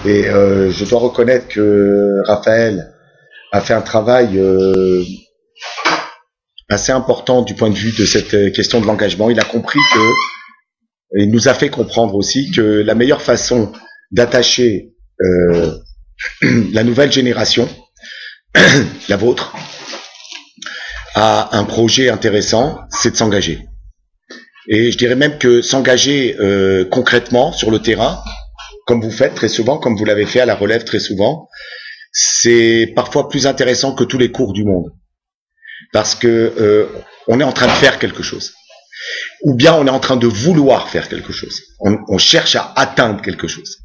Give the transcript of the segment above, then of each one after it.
Et je dois reconnaître que Raphaël a fait un travail assez important du point de vue de cette question de l'engagement. Il a compris que, il nous a fait comprendre aussi que la meilleure façon d'attacher la nouvelle génération, la vôtre, à un projet intéressant, c'est de s'engager. Et je dirais même que s'engager concrètement sur le terrain, comme vous faites très souvent, comme vous l'avez fait à la relève très souvent, c'est parfois plus intéressant que tous les cours du monde. Parce que on est en train de faire quelque chose. Ou bien on est en train de vouloir faire quelque chose. On cherche à atteindre quelque chose.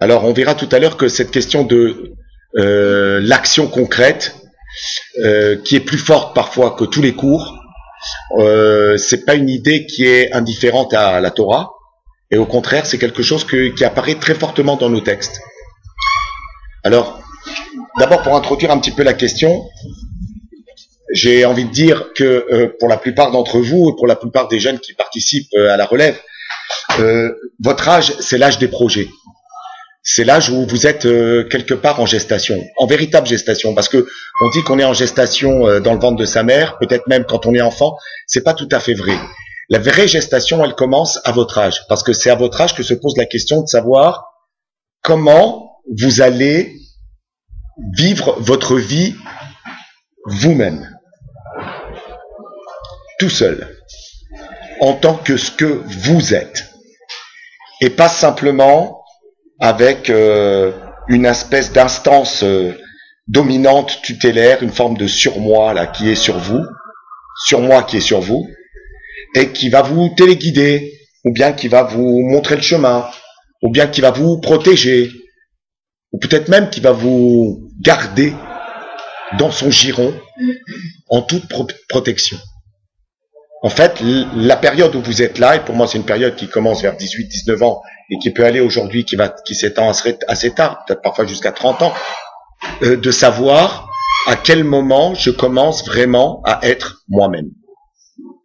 Alors on verra tout à l'heure que cette question de l'action concrète, qui est plus forte parfois que tous les cours, c'est pas une idée qui est indifférente à la Torah, et au contraire c'est quelque chose qui apparaît très fortement dans nos textes. Alors d'abord, pour introduire un petit peu la question, j'ai envie de dire que pour la plupart d'entre vous et pour la plupart des jeunes qui participent à la relève, votre âge, c'est l'âge des projets. C'est l'âge où vous êtes quelque part en gestation, en véritable gestation, parce que on dit qu'on est en gestation dans le ventre de sa mère, peut-être même quand on est enfant, c'est pas tout à fait vrai. La vraie gestation, elle commence à votre âge, parce que c'est à votre âge que se pose la question de savoir comment vous allez vivre votre vie vous-même, tout seul, en tant que ce que vous êtes, et pas simplement avec une espèce d'instance dominante, tutélaire, une forme de surmoi là qui est sur vous, surmoi qui est sur vous, et qui va vous téléguider, ou bien qui va vous montrer le chemin, ou bien qui va vous protéger, ou peut-être même qui va vous garder dans son giron en toute protection. En fait, la période où vous êtes là, et pour moi c'est une période qui commence vers 18-19 ans et qui peut aller aujourd'hui, qui s'étend assez tard, peut-être parfois jusqu'à 30 ans, de savoir à quel moment je commence vraiment à être moi-même,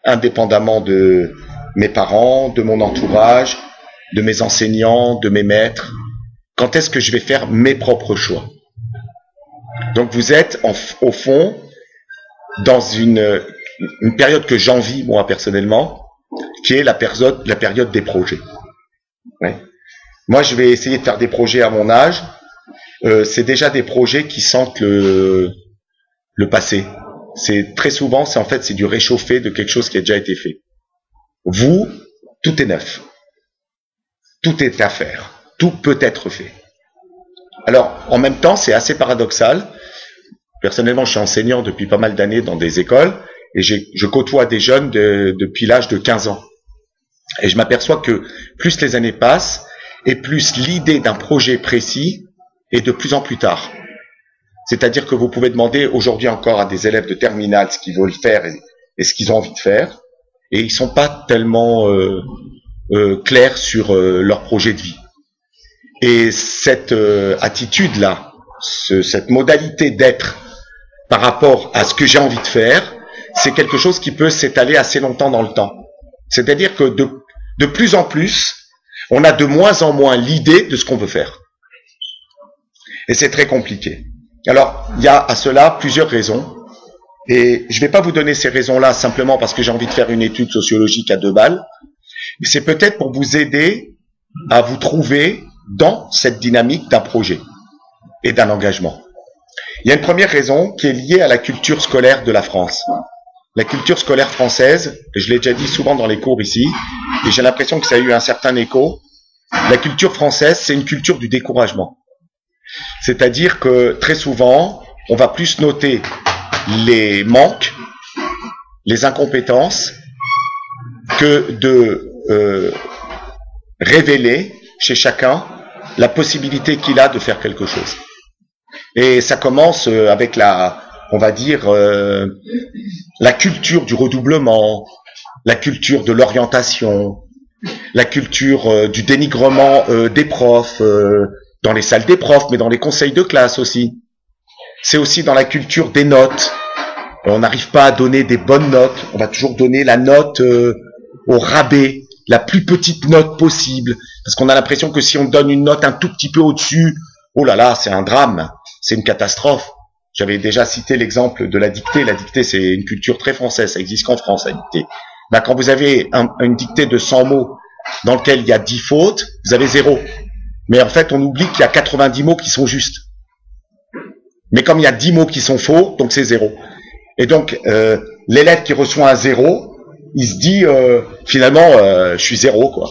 indépendamment de mes parents, de mon entourage, de mes enseignants, de mes maîtres. Quand est-ce que je vais faire mes propres choix? Donc vous êtes au fond dans une période que j'envie moi personnellement, qui est la période des projets. Ouais. Moi je vais essayer de faire des projets à mon âge. C'est déjà des projets qui sentent le passé. C'est très souvent, c'est du réchauffé de quelque chose qui a déjà été fait. Vous, tout est neuf, tout est à faire, tout peut être fait. Alors en même temps c'est assez paradoxal. Personnellement je suis enseignant depuis pas mal d'années dans des écoles, et je côtoie des jeunes depuis l'âge de 15 ans. Et je m'aperçois que plus les années passent, et plus l'idée d'un projet précis est de plus en plus tard. C'est-à-dire que vous pouvez demander aujourd'hui encore à des élèves de terminale ce qu'ils veulent faire et ce qu'ils ont envie de faire, et ils sont pas tellement clairs sur leur projet de vie. Et cette attitude-là, cette modalité d'être par rapport à ce que j'ai envie de faire, c'est quelque chose qui peut s'étaler assez longtemps dans le temps. C'est-à-dire que de plus en plus, on a de moins en moins l'idée de ce qu'on veut faire. Et c'est très compliqué. Alors, il y a à cela plusieurs raisons. Et je ne vais pas vous donner ces raisons-là simplement parce que j'ai envie de faire une étude sociologique à 2 balles. Mais c'est peut-être pour vous aider à vous trouver dans cette dynamique d'un projet et d'un engagement. Il y a une première raison qui est liée à la culture scolaire de la France. La culture scolaire française, je l'ai déjà dit souvent dans les cours ici, et j'ai l'impression que ça a eu un certain écho, la culture française, c'est une culture du découragement. C'est-à-dire que très souvent, on va plus noter les manques, les incompétences, que de révéler chez chacun la possibilité qu'il a de faire quelque chose. Et ça commence avec on va dire, la culture du redoublement, la culture de l'orientation, la culture du dénigrement des profs, dans les salles des profs, mais dans les conseils de classe aussi. C'est aussi dans la culture des notes. On n'arrive pas à donner des bonnes notes, on va toujours donner la note au rabais, la plus petite note possible, parce qu'on a l'impression que si on donne une note un tout petit peu au-dessus, oh là là, c'est un drame, c'est une catastrophe. J'avais déjà cité l'exemple de la dictée. La dictée, c'est une culture très française, ça existe qu'en France, la dictée. Ben, quand vous avez une dictée de 100 mots dans lequel il y a 10 fautes, vous avez 0. Mais en fait, on oublie qu'il y a 90 mots qui sont justes. Mais comme il y a 10 mots qui sont faux, donc c'est 0. Et donc, l'élève qui reçoit un 0, il se dit, finalement, je suis 0, quoi.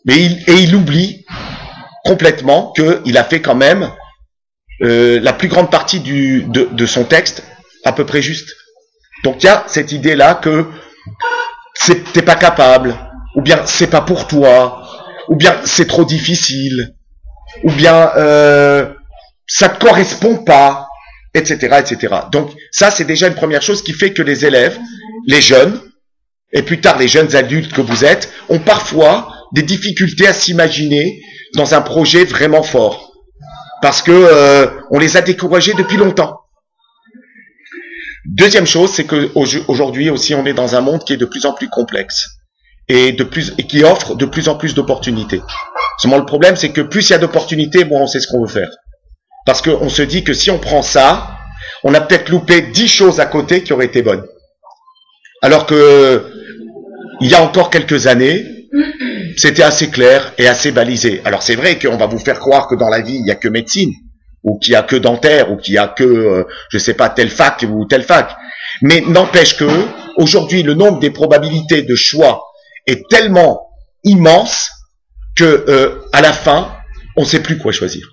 Mais il oublie complètement qu'il a fait quand même la plus grande partie de son texte à peu près juste. Donc il y a cette idée-là que t'es pas capable, ou bien c'est pas pour toi, ou bien c'est trop difficile, ou bien ça te correspond pas, etc., etc. Donc ça, c'est déjà une première chose qui fait que les élèves, les jeunes, et plus tard les jeunes adultes que vous êtes, ont parfois des difficultés à s'imaginer dans un projet vraiment fort. Parce que on les a découragés depuis longtemps. Deuxième chose, c'est que aujourd'hui aussi, on est dans un monde qui est de plus en plus complexe et qui offre de plus en plus d'opportunités. Seulement le problème, c'est que plus il y a d'opportunités, bon, on sait ce qu'on veut faire. Parce qu'on se dit que si on prend ça, on a peut-être loupé 10 choses à côté qui auraient été bonnes. Alors que il y a encore quelques années, c'était assez clair et assez balisé. Alors c'est vrai qu'on va vous faire croire que dans la vie, il n'y a que médecine, ou qu'il n'y a que dentaire, ou qu'il n'y a que, je sais pas, telle fac ou telle fac. Mais n'empêche que, aujourd'hui, le nombre des probabilités de choix est tellement immense que, à la fin, on ne sait plus quoi choisir.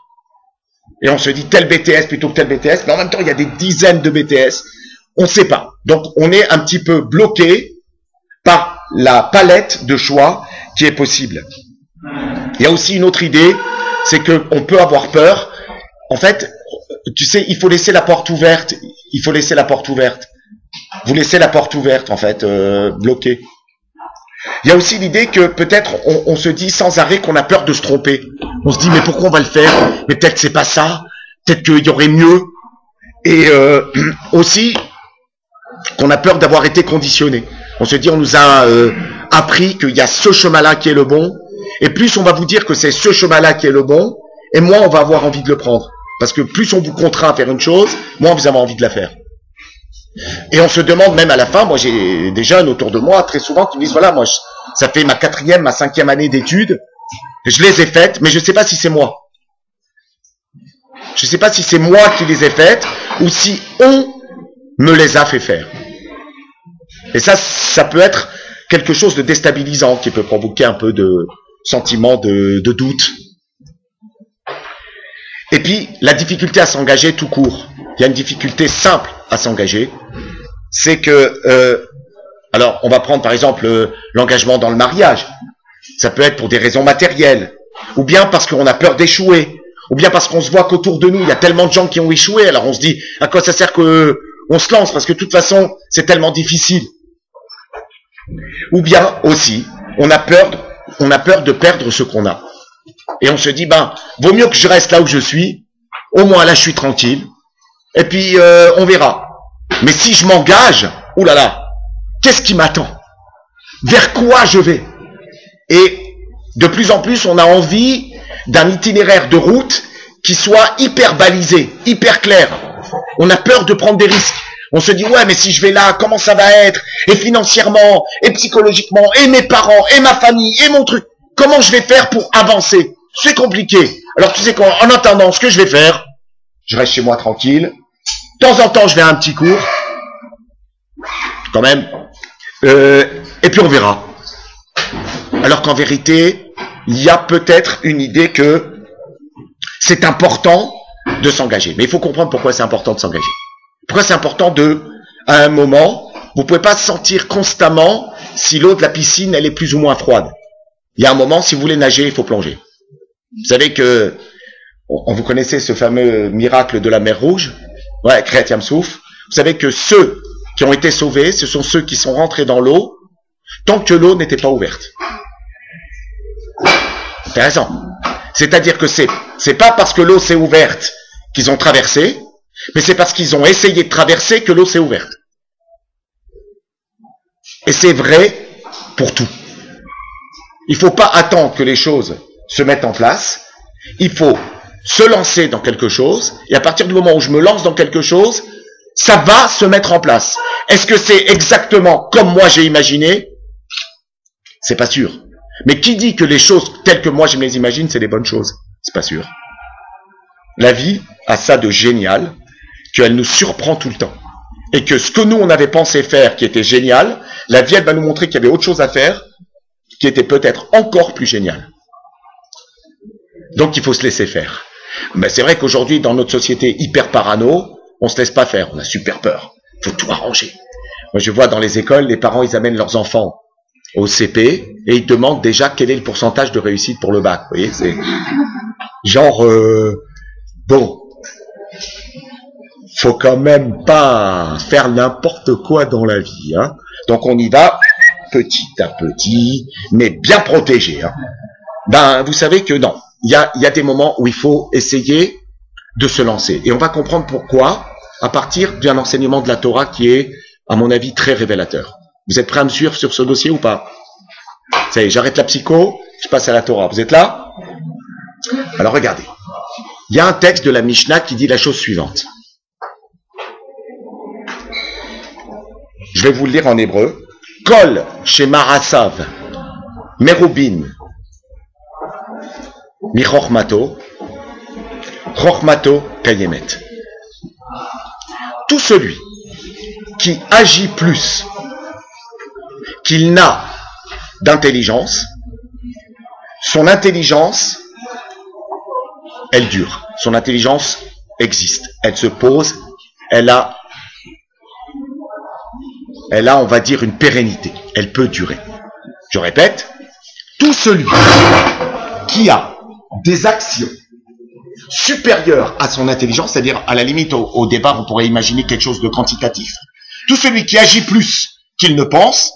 Et on se dit tel BTS plutôt que tel BTS, mais en même temps, il y a des dizaines de BTS, on ne sait pas. Donc, on est un petit peu bloqué par la palette de choix qui est possible. Il y a aussi une autre idée, c'est qu'on peut avoir peur. En fait, tu sais, il faut laisser la porte ouverte. Il faut laisser la porte ouverte. Vous laissez la porte ouverte, en fait, bloquée. Il y a aussi l'idée que peut-être on se dit sans arrêt qu'on a peur de se tromper. On se dit, mais pourquoi on va le faire? Mais peut-être que c'est pas ça. Peut-être qu'il y aurait mieux. Et aussi qu'on a peur d'avoir été conditionné. On se dit, on nous a appris qu'il y a ce chemin-là qui est le bon, et plus on va vous dire que c'est ce chemin-là qui est le bon, et moins on va avoir envie de le prendre. Parce que plus on vous contraint à faire une chose, moins vous avez envie de la faire. Et on se demande même à la fin, moi j'ai des jeunes autour de moi très souvent qui me disent, voilà, moi ça fait ma 4e, ma 5e année d'études, je les ai faites, mais je ne sais pas si c'est moi. Je ne sais pas si c'est moi qui les ai faites, ou si on me les a fait faire. Et ça peut être quelque chose de déstabilisant qui peut provoquer un peu de sentiment de doute. Et puis, la difficulté à s'engager tout court. Il y a une difficulté simple à s'engager. C'est que, alors, on va prendre par exemple l'engagement dans le mariage. Ça peut être pour des raisons matérielles. Ou bien parce qu'on a peur d'échouer. Ou bien parce qu'on se voit qu'autour de nous, il y a tellement de gens qui ont échoué. Alors on se dit, à quoi ça sert qu'on se lance? Parce que de toute façon, c'est tellement difficile. Ou bien aussi, on a peur de perdre ce qu'on a. Et on se dit, vaut mieux que je reste là où je suis, au moins là je suis tranquille, et puis on verra. Mais si je m'engage, oulala, qu'est-ce qui m'attend? Vers quoi je vais? Et de plus en plus, on a envie d'un itinéraire de route qui soit hyper balisé, hyper clair. On a peur de prendre des risques. On se dit, ouais, mais si je vais là, comment ça va être? Et financièrement, et psychologiquement, et mes parents, et ma famille, et mon truc. Comment je vais faire pour avancer? C'est compliqué. Alors tu sais quoi, en attendant, ce que je vais faire, je reste chez moi tranquille. De temps en temps, je vais à un petit cours. Quand même. Et puis on verra. Alors qu'en vérité, il y a peut-être une idée que c'est important de s'engager. Mais il faut comprendre pourquoi c'est important de s'engager. Pourquoi c'est important à un moment, vous ne pouvez pas sentir constamment si l'eau de la piscine, elle est plus ou moins froide. Il y a un moment, si vous voulez nager, il faut plonger. Vous savez que, vous connaissez ce fameux miracle de la mer Rouge? Ouais, Kriyat Yam Souf. Vous savez que ceux qui ont été sauvés, ce sont ceux qui sont rentrés dans l'eau, tant que l'eau n'était pas ouverte. Intéressant. C'est-à-dire que c'est pas parce que l'eau s'est ouverte qu'ils ont traversé, mais c'est parce qu'ils ont essayé de traverser que l'eau s'est ouverte. Et c'est vrai pour tout. Il ne faut pas attendre que les choses se mettent en place. Il faut se lancer dans quelque chose. Et à partir du moment où je me lance dans quelque chose, ça va se mettre en place. Est-ce que c'est exactement comme moi j'ai imaginé? C'est pas sûr. Mais qui dit que les choses telles que moi je me les imagine, c'est les bonnes choses? C'est pas sûr. La vie a ça de génial, qu'elle nous surprend tout le temps. Et que ce que nous on avait pensé faire qui était génial, la vie elle va nous montrer qu'il y avait autre chose à faire qui était peut-être encore plus génial. Donc il faut se laisser faire. Mais c'est vrai qu'aujourd'hui dans notre société hyper parano, on se laisse pas faire, on a super peur. Il faut tout arranger. Moi je vois dans les écoles, les parents ils amènent leurs enfants au CP et ils demandent déjà quel est le pourcentage de réussite pour le bac. Vous voyez, c'est genre bon, faut quand même pas faire n'importe quoi dans la vie, hein. Donc on y va petit à petit, mais bien protégé, hein. Ben vous savez que non, il y a des moments où il faut essayer de se lancer et on va comprendre pourquoi à partir d'un enseignement de la Torah qui est à mon avis très révélateur. Vous êtes prêts à me suivre sur ce dossier ou pas? Ça y est, j'arrête la psycho, je passe à la Torah. Vous êtes là? Alors regardez. Il y a un texte de la Mishnah qui dit la chose suivante. Je vais vous le lire en hébreu. Kol shema asav merubin mi chochmato kayemet. Tout celui qui agit plus qu'il n'a d'intelligence, son intelligence, elle dure. Son intelligence existe. Elle se pose. Elle a, on va dire, une pérennité. Elle peut durer. Je répète, tout celui qui a des actions supérieures à son intelligence, c'est-à-dire à la limite au départ, on pourrait imaginer quelque chose de quantitatif. Tout celui qui agit plus qu'il ne pense,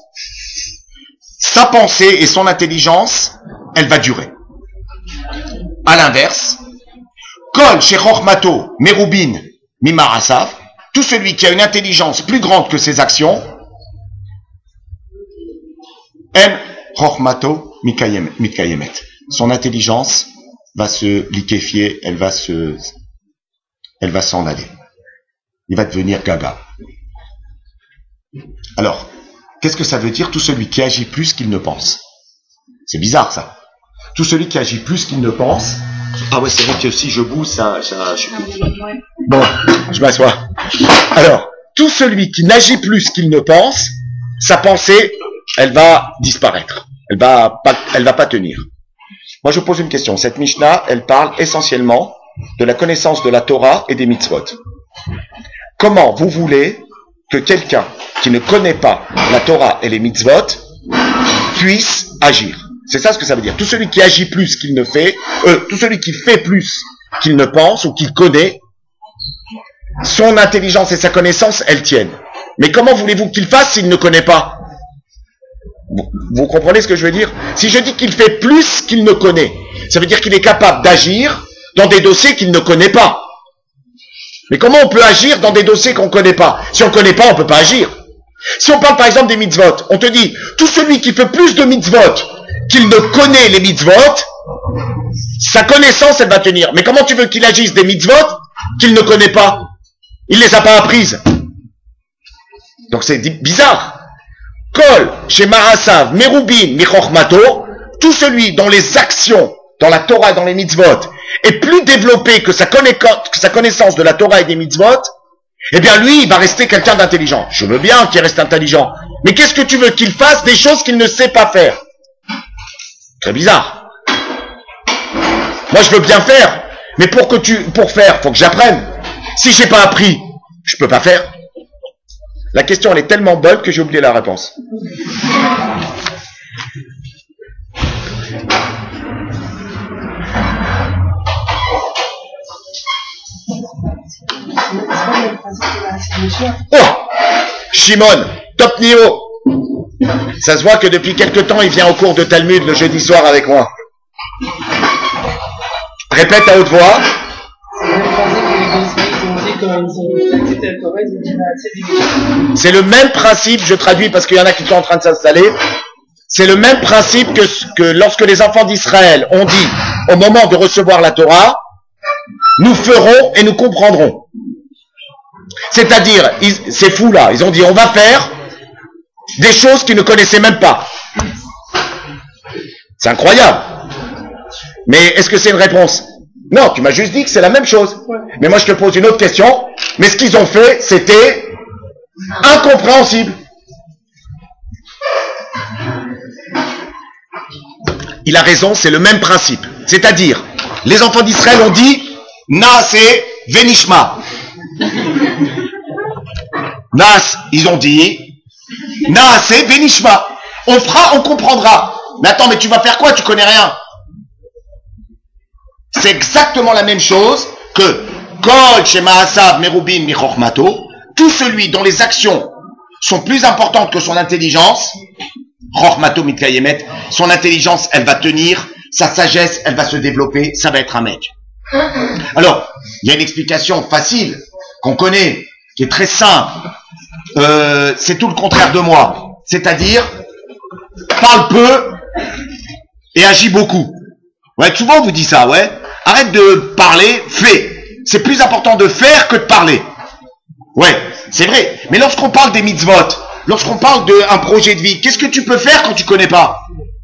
sa pensée et son intelligence, elle va durer. À l'inverse, Kol shechochmato merubin mimarasav, tout celui qui a une intelligence plus grande que ses actions, en chochmato mitkayemet. Son intelligence va se liquéfier, elle va s'en aller. Il va devenir gaga. Alors, qu'est-ce que ça veut dire tout celui qui agit plus qu'il ne pense? C'est bizarre ça. Tout celui qui agit plus qu'il ne pense. Ah ouais, c'est vrai que si je bouge, ça je... Bon, je m'assois. Alors, tout celui qui n'agit plus qu'il ne pense, sa pensée, elle va disparaître. Elle va pas tenir. Moi, je pose une question. Cette Mishnah, elle parle essentiellement de la connaissance de la Torah et des mitzvot. Comment vous voulez que quelqu'un qui ne connaît pas la Torah et les mitzvot puisse agir? C'est ça ce que ça veut dire. Tout celui qui agit plus qu'il ne fait, tout celui qui fait plus qu'il ne pense ou qu'il connaît, son intelligence et sa connaissance, elles tiennent. Mais comment voulez-vous qu'il fasse s'il ne connaît pas? Vous comprenez ce que je veux dire? Si je dis qu'il fait plus qu'il ne connaît, ça veut dire qu'il est capable d'agir dans des dossiers qu'il ne connaît pas. Mais comment on peut agir dans des dossiers qu'on ne connaît pas? Si on ne connaît pas, on ne peut pas agir. Si on parle par exemple des mitzvot, on te dit, tout celui qui fait plus de mitzvot qu'il ne connaît les mitzvot, sa connaissance, elle va tenir. Mais comment tu veux qu'il agisse des mitzvot qu'il ne connaît pas? Il ne les a pas apprises. Donc c'est bizarre. Kol, shema asav, merubin, michochmato, tout celui dont les actions dans la Torah et dans les mitzvot est plus développé que sa connaissance de la Torah et des mitzvot, eh bien lui, il va rester quelqu'un d'intelligent. Je veux bien qu'il reste intelligent. Mais qu'est-ce que tu veux qu'il fasse des choses qu'il ne sait pas faire? Très bizarre. Moi, je veux bien faire. Mais pour faire, faut que j'apprenne. Si j'ai pas appris, je peux pas faire. La question, elle est tellement bonne que j'ai oublié la réponse. Oh, Shimon, top niveau. Ça se voit que depuis quelque temps, il vient au cours de Talmud le jeudi soir avec moi. Répète à haute voix. C'est le même principe, je traduis parce qu'il y en a qui sont en train de s'installer. C'est le même principe que lorsque les enfants d'Israël ont dit, au moment de recevoir la Torah, nous ferons et nous comprendrons. C'est-à-dire, ces fous-là, ils ont dit, on va faire des choses qu'ils ne connaissaient même pas. C'est incroyable. Mais est-ce que c'est une réponse? Non, tu m'as juste dit que c'est la même chose. Mais moi, je te pose une autre question. Mais ce qu'ils ont fait, c'était incompréhensible. Il a raison, c'est le même principe. C'est-à-dire, les enfants d'Israël ont dit Naase Venishma. Nas, ils ont dit Naase Venishma. On fera, on comprendra. Mais attends, mais tu vas faire quoi? Tu connais rien. C'est exactement la même chose que Kol Shema Asav Merubim Michochmato. Tout celui dont les actions sont plus importantes que son intelligence, Chochmato Mitkayemet, son intelligence, elle va tenir, sa sagesse, elle va se développer, ça va être un mec. Alors, il y a une explication facile, qu'on connaît, qui est très simple. C'est tout le contraire de moi. C'est-à-dire, parle peu et agis beaucoup. Ouais, souvent on vous dit ça, ouais. Arrête de parler, fais. C'est plus important de faire que de parler. Ouais, c'est vrai. Mais lorsqu'on parle des mitzvot, lorsqu'on parle d'un projet de vie, qu'est-ce que tu peux faire quand tu connais pas?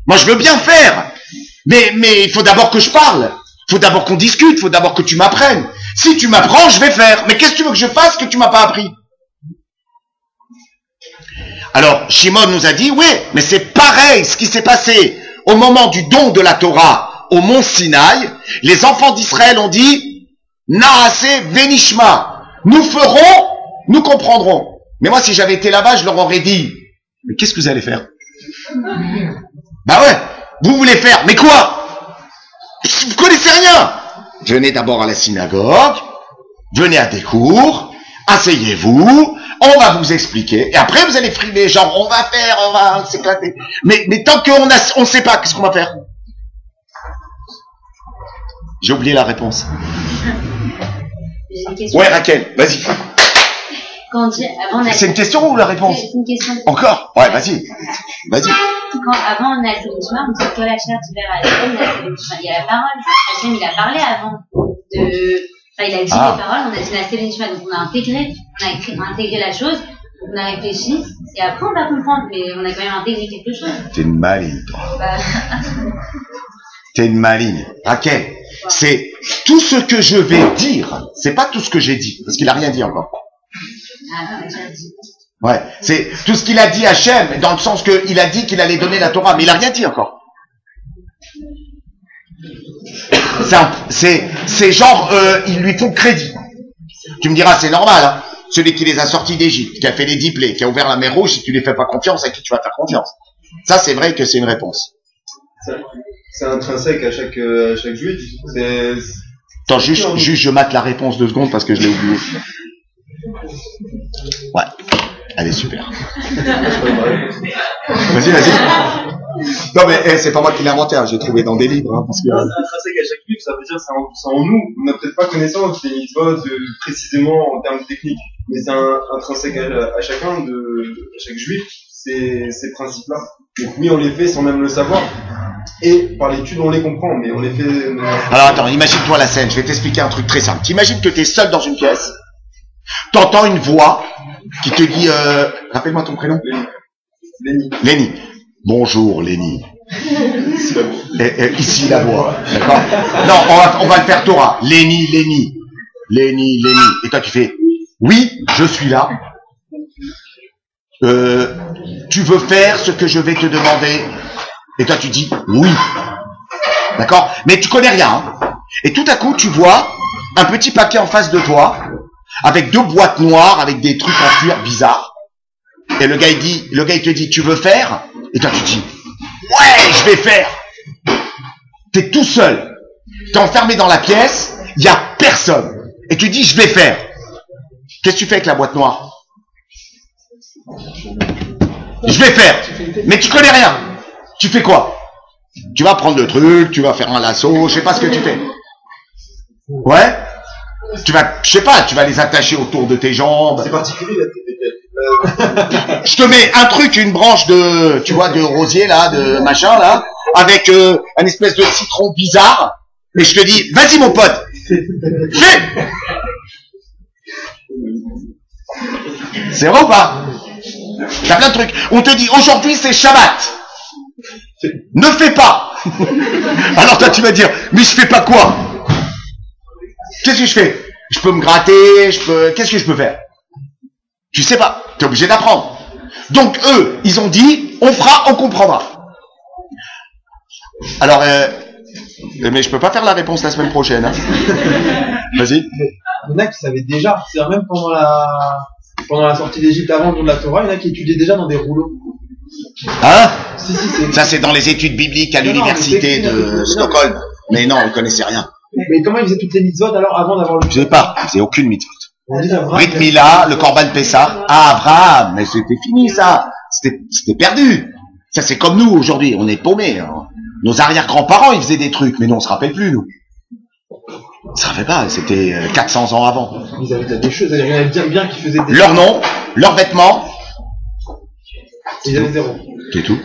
Moi, je veux bien faire. Mais il faut d'abord que je parle. Il faut d'abord qu'on discute. Il faut d'abord que tu m'apprennes. Si tu m'apprends, je vais faire. Mais qu'est-ce que tu veux que je fasse que tu m'as pas appris? Alors, Shimon nous a dit, oui, mais c'est pareil ce qui s'est passé au moment du don de la Torah au mont Sinaï. Les enfants d'Israël ont dit, Naase Venishma. Nous ferons, nous comprendrons. Mais moi, si j'avais été là-bas, je leur aurais dit, mais qu'est-ce que vous allez faire? Bah ouais, vous voulez faire, mais quoi? Vous connaissez rien. Venez d'abord à la synagogue, venez à des cours, asseyez-vous, on va vous expliquer, et après vous allez frimer, genre on va faire, on va s'éclater. Mais tant qu'on ne sait pas, qu'est-ce qu'on va faire? J'ai oublié la réponse. Ouais, Raquel, vas-y. C'est une question ou la réponse? C'est une question. Encore? Ouais, vas-y. Vas-y. Avant, on a fait le chemin, on dit que la chair du verre à l'école, on a fait le chemin. Il y a la parole. Hachem, il a parlé avant il a dit les paroles, on a dit la chemin. Donc, on a intégré la chose, on a réfléchi, et après, on va comprendre, mais on a quand même intégré quelque chose. T'es une maligne, toi. T'es une maligne. Raquel, c'est tout ce que je vais dire, c'est pas tout ce que j'ai dit, parce qu'il a rien dit encore. Ouais, c'est tout ce qu'il a dit à Hachem, dans le sens qu'il a dit qu'il allait donner la Torah, mais il a rien dit encore. C'est genre, ils lui font crédit. Tu me diras, c'est normal, hein. Celui qui les a sortis d'Égypte, qui a fait les 10 plaies, qui a ouvert la mer Rouge, si tu lui fais pas confiance, à qui tu vas faire confiance? Ça, c'est vrai que c'est une réponse. C'est intrinsèque à chaque juif. Attends, juste, je mate la réponse 2 secondes parce que je l'ai oublié. Ouais, elle est super. Vas-y. Non mais c'est pas moi qui l'ai inventé, hein, j'ai trouvé dans des livres. Hein, parce que... C'est intrinsèque à chaque juif, ça veut dire c'est en nous. On n'a peut-être pas connaissance des mitzvot précisément en termes techniques, mais c'est intrinsèque à chacun, à chaque juif, ces principes-là. Donc oui, on les fait sans même le savoir. Et par l'étude, on les comprend, mais on les fait... Alors attends, imagine-toi la scène, je vais t'expliquer un truc très simple. T'imagines que t'es seul dans une pièce, t'entends une voix qui te dit... rappelle-moi ton prénom. Léni. Bonjour Léni. Ici la voix, d'accord? Non, on va le faire Torah. Léni. Et toi tu fais, oui, je suis là. Tu veux faire ce que je vais te demander? Et toi tu dis, oui. D'accord? Mais tu connais rien. Hein? Et tout à coup tu vois un petit paquet en face de toi, avec 2 boîtes noires, avec des trucs en cuir bizarres. Et le gars il te dit, tu veux faire? Et toi tu dis, ouais, je vais faire. T'es tout seul. T'es enfermé dans la pièce, il y a personne. Et tu dis, je vais faire. Qu'est-ce que tu fais avec la boîte noire? Je vais faire. Mais tu connais rien. Tu fais quoi? Tu vas prendre le truc, tu vas faire un lasso, je sais pas ce que tu fais. Ouais? Tu vas les attacher autour de tes jambes. C'est particulier Je te mets un truc, une branche de, tu vois, de rosier là, de machin là, avec un espèce de citron bizarre, et je te dis, vas-y mon pote, fais. C'est vrai ou pas? T'as plein de trucs. On te dit, aujourd'hui c'est Shabbat. Ne fais pas. Alors toi tu vas dire, mais je fais pas quoi? Qu'est-ce que je fais? Je peux me gratter, qu'est-ce que je peux faire? Tu sais pas, t'es obligé d'apprendre. Donc eux, ils ont dit, on fera, on comprendra. Alors, mais je peux pas faire la réponse la semaine prochaine. Hein. Vas-y. Il y en a qui savaient déjà, c'est même pendant la sortie d'Égypte avant le don de la Torah, il y en a qui étudiaient déjà dans des rouleaux. Hein? Si, c'est... Ça c'est dans les études bibliques à l'université de Stockholm. Mais non, on ne connaissait rien. Mais comment ils faisaient toutes les mitzvot alors avant d'avoir le... Je sais pas, ils faisaient aucune mitzvot. Brit Mila, le Corban Pessah, Abraham, mais c'était fini ça. C'était perdu. Ça c'est comme nous aujourd'hui, on est paumés. Hein. Nos arrière-grands-parents ils faisaient des trucs, mais nous on se rappelle plus nous. On se rappelle pas, c'était 400 ans avant. Ils avaient des choses, il y en avait bien qui faisaient des... Leur nom, leurs vêtements. Ils avaient zéro. C'est tout.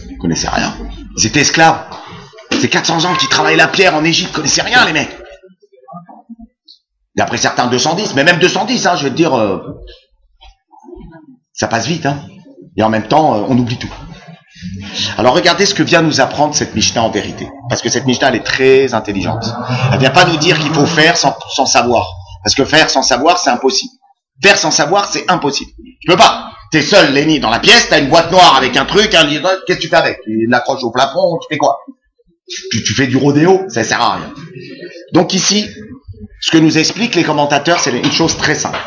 Ils connaissaient rien. Ils étaient esclaves. C'est 400 ans qu'ils travaillaient la pierre en Égypte, ils connaissaient rien les mecs. D'après certains 210, mais même 210, hein, je vais te dire, ça passe vite, hein. Et en même temps, on oublie tout. Alors regardez ce que vient nous apprendre cette Mishnah en vérité. Parce que cette Mishnah, elle est très intelligente. Elle vient pas nous dire qu'il faut faire sans savoir. Parce que faire sans savoir, c'est impossible. Faire sans savoir, c'est impossible. Tu peux pas. T'es seul, Lenny, dans la pièce, t'as une boîte noire avec un truc, un livre, qu'est-ce que tu fais avec? Tu l'accroches au plafond, tu fais quoi? Tu fais du rodéo, ça sert à rien. Donc ici, ce que nous expliquent les commentateurs, c'est une chose très simple.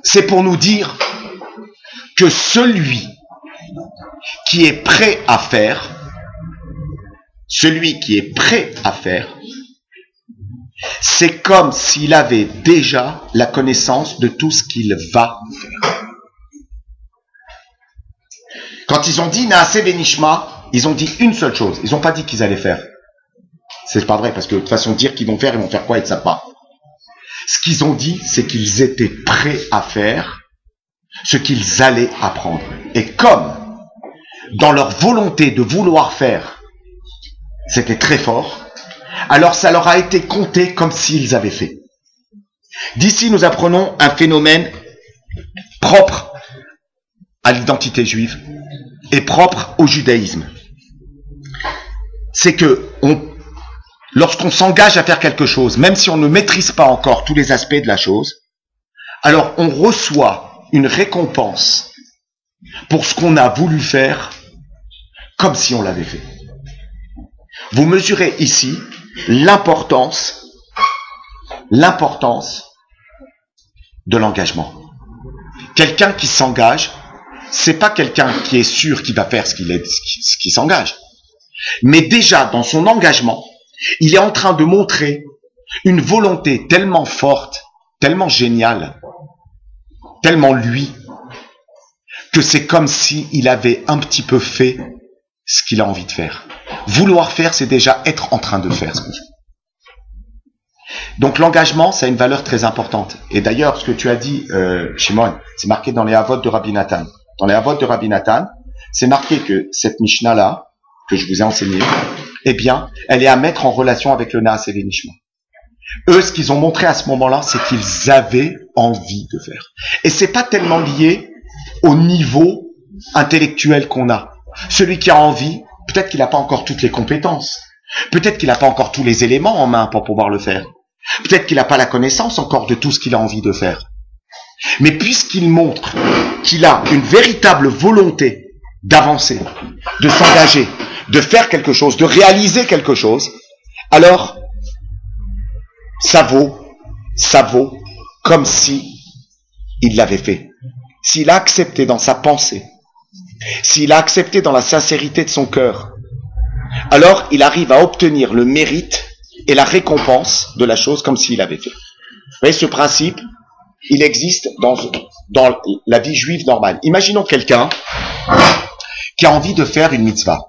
C'est pour nous dire que celui qui est prêt à faire, c'est comme s'il avait déjà la connaissance de tout ce qu'il va faire. Quand ils ont dit Naaseh Benishma, ils ont dit une seule chose. Ils n'ont pas dit qu'ils allaient faire. C'est pas vrai, parce que de toute façon, dire qu'ils vont faire quoi, ils ne savent pas. Ce qu'ils ont dit, c'est qu'ils étaient prêts à faire ce qu'ils allaient apprendre. Et comme, dans leur volonté de vouloir faire, c'était très fort, alors ça leur a été compté comme s'ils avaient fait. D'ici, nous apprenons un phénomène propre à l'identité juive et propre au judaïsme. C'est que lorsqu'on s'engage à faire quelque chose, même si on ne maîtrise pas encore tous les aspects de la chose, alors on reçoit une récompense pour ce qu'on a voulu faire comme si on l'avait fait. Vous mesurez ici l'importance de l'engagement. Quelqu'un qui s'engage, c'est pas quelqu'un qui est sûr qu'il va faire ce qu'il s'engage. Mais déjà, dans son engagement, il est en train de montrer une volonté tellement forte, tellement géniale, tellement lui, que c'est comme s'il avait un petit peu fait ce qu'il a envie de faire. Vouloir faire, c'est déjà être en train de faire ce qu'on fait. Donc l'engagement, ça a une valeur très importante. Et d'ailleurs, ce que tu as dit, Shimon, c'est marqué dans les Havot de Rabbi Nathan. Dans les Havot de Rabbi Nathan, c'est marqué que cette Mishnah-là, que je vous ai enseignée, eh bien, elle est à mettre en relation avec le Naaseh Benishma. Eux, ce qu'ils ont montré à ce moment-là, c'est qu'ils avaient envie de faire. Et c'est pas tellement lié au niveau intellectuel qu'on a. Celui qui a envie, peut-être qu'il n'a pas encore toutes les compétences. Peut-être qu'il n'a pas encore tous les éléments en main pour pouvoir le faire. Peut-être qu'il n'a pas la connaissance encore de tout ce qu'il a envie de faire. Mais puisqu'il montre qu'il a une véritable volonté d'avancer, de s'engager, de faire quelque chose, de réaliser quelque chose, alors ça vaut comme si il l'avait fait. S'il a accepté dans sa pensée, s'il a accepté dans la sincérité de son cœur, alors il arrive à obtenir le mérite et la récompense de la chose comme s'il l'avait fait. Vous voyez, ce principe, il existe dans la vie juive normale. Imaginons quelqu'un qui a envie de faire une mitzvah.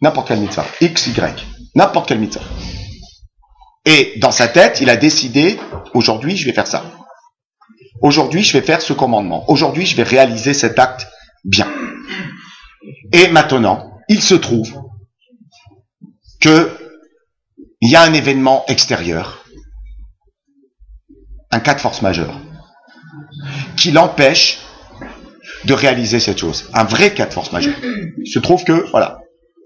N'importe quelle mitzvah. X, Y. N'importe quelle mitzvah. Et dans sa tête, il a décidé, aujourd'hui, je vais faire ça. Aujourd'hui, je vais faire ce commandement. Aujourd'hui, je vais réaliser cet acte bien. Et maintenant, il se trouve que il y a un événement extérieur, un cas de force majeure, qui l'empêche de réaliser cette chose. Un vrai cas de force majeure. Il se trouve que, voilà,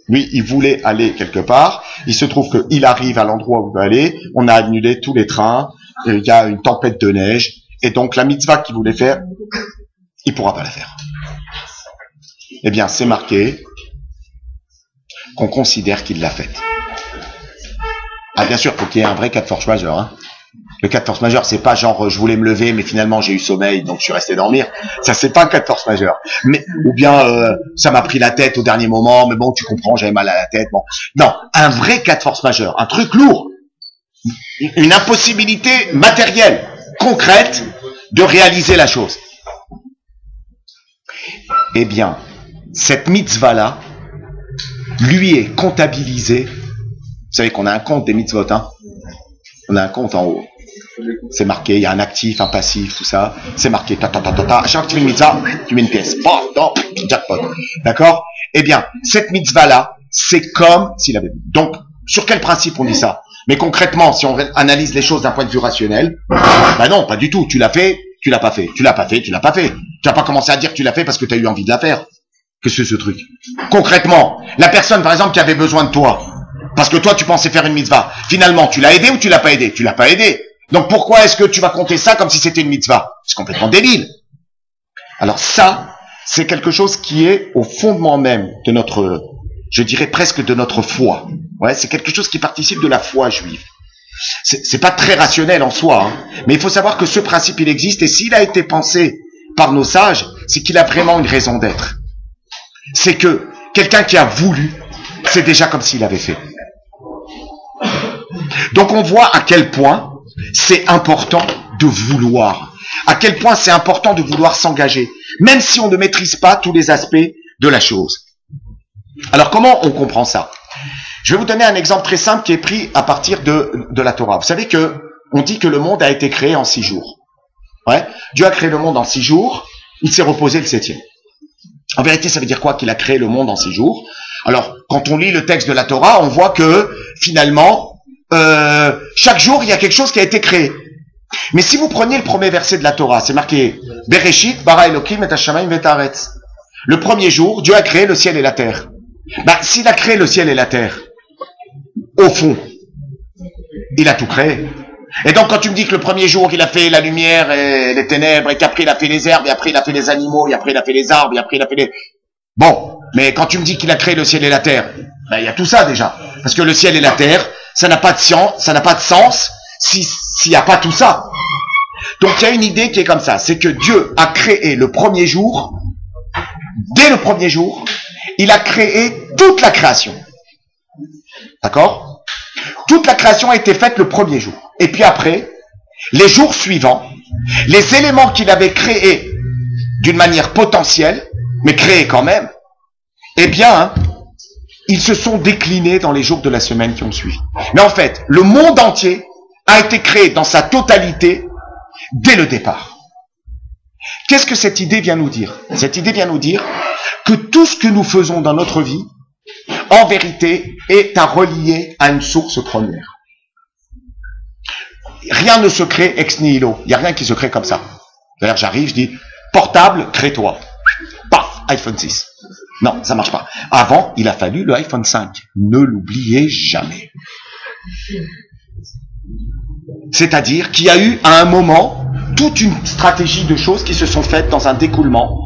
lui, il voulait aller quelque part, il se trouve qu'il arrive à l'endroit où il veut aller, on a annulé tous les trains, il y a une tempête de neige, et donc la mitzvah qu'il voulait faire, il pourra pas la faire. Eh bien, c'est marqué qu'on considère qu'il l'a faite. Ah, bien sûr, faut qu'il y ait un vrai cas de force majeure, hein. Le cas de force majeure, c'est pas genre je voulais me lever, mais finalement j'ai eu sommeil, donc je suis resté dormir. Ça, c'est pas un cas de force majeure. Mais ou bien ça m'a pris la tête au dernier moment, mais bon, tu comprends, j'avais mal à la tête. Bon, non, un vrai cas de force majeure, un truc lourd, une impossibilité matérielle, concrète, de réaliser la chose. Eh bien, cette mitzvah-là, lui est comptabilisée. Vous savez qu'on a un compte des mitzvot, hein. On a un compte en haut. C'est marqué, il y a un actif, un passif, tout ça. C'est marqué, ta. À chaque fois que tu fais une mitzvah, tu mets une pièce. Jackpot. D'accord? Eh bien, cette mitzvah-là, c'est comme s'il avait... Donc, sur quel principe on dit ça? Mais concrètement, si on analyse les choses d'un point de vue rationnel, bah non, pas du tout. Tu l'as fait, tu l'as pas fait. Tu l'as pas fait, tu l'as pas fait. Tu vas pas commencer à dire que tu l'as fait parce que tu as eu envie de la faire. Que c'est ce truc? Concrètement, la personne, par exemple, qui avait besoin de toi, parce que toi, tu pensais faire une mitzvah. Finalement, tu l'as aidé ou tu l'as pas aidé? Tu l'as pas aidé. Donc pourquoi est-ce que tu vas compter ça comme si c'était une mitzvah? C'est complètement débile. Alors ça, c'est quelque chose qui est au fondement même de notre, je dirais presque de notre foi. Ouais, c'est quelque chose qui participe de la foi juive. C'est pas très rationnel en soi, hein, mais il faut savoir que ce principe, il existe, et s'il a été pensé par nos sages, c'est qu'il a vraiment une raison d'être. C'est que quelqu'un qui a voulu, c'est déjà comme s'il avait fait. Donc on voit à quel point c'est important de vouloir, à quel point c'est important de vouloir s'engager, même si on ne maîtrise pas tous les aspects de la chose. Alors comment on comprend ça? Je vais vous donner un exemple très simple qui est pris à partir de la Torah. Vous savez que on dit que le monde a été créé en 6 jours. Ouais, Dieu a créé le monde en 6 jours, il s'est reposé le 7e. En vérité, ça veut dire quoi qu'il a créé le monde en 6 jours? Alors, quand on lit le texte de la Torah, on voit que finalement, chaque jour, il y a quelque chose qui a été créé. Mais si vous preniez le premier verset de la Torah, c'est marqué Bereshit bara Elokim et hashamayim ve'et haaretz. Le premier jour, Dieu a créé le ciel et la terre. Ben, s'il a créé le ciel et la terre, au fond, il a tout créé. Et donc, quand tu me dis que le premier jour, il a fait la lumière et les ténèbres, et qu'après, il a fait les herbes, et après, il a fait les animaux, et après, il a fait les arbres, et après, il a fait les... Bon, mais quand tu me dis qu'il a créé le ciel et la terre, ben, il y a tout ça déjà. Parce que le ciel et la terre, ça n'a pas de science, ça n'a pas de sens s'il n'y a pas tout ça. Donc, il y a une idée qui est comme ça. C'est que Dieu a créé le premier jour, dès le premier jour, il a créé toute la création. D'accord? Toute la création a été faite le premier jour. Et puis après, les jours suivants, les éléments qu'il avait créés d'une manière potentielle, mais créés quand même, eh bien, ils se sont déclinés dans les jours de la semaine qui ont suivi. Mais en fait, le monde entier a été créé dans sa totalité dès le départ. Qu'est-ce que cette idée vient nous dire? Cette idée vient nous dire que tout ce que nous faisons dans notre vie, en vérité, est à relier à une source première. Rien ne se crée ex nihilo. Il n'y a rien qui se crée comme ça. C'est-à-dire, j'arrive, je dis, portable, crée-toi. Paf, iPhone 6. Non, ça marche pas. Avant, il a fallu le iPhone 5. Ne l'oubliez jamais. C'est-à-dire qu'il y a eu, à un moment, toute une stratégie de choses qui se sont faites dans un découlement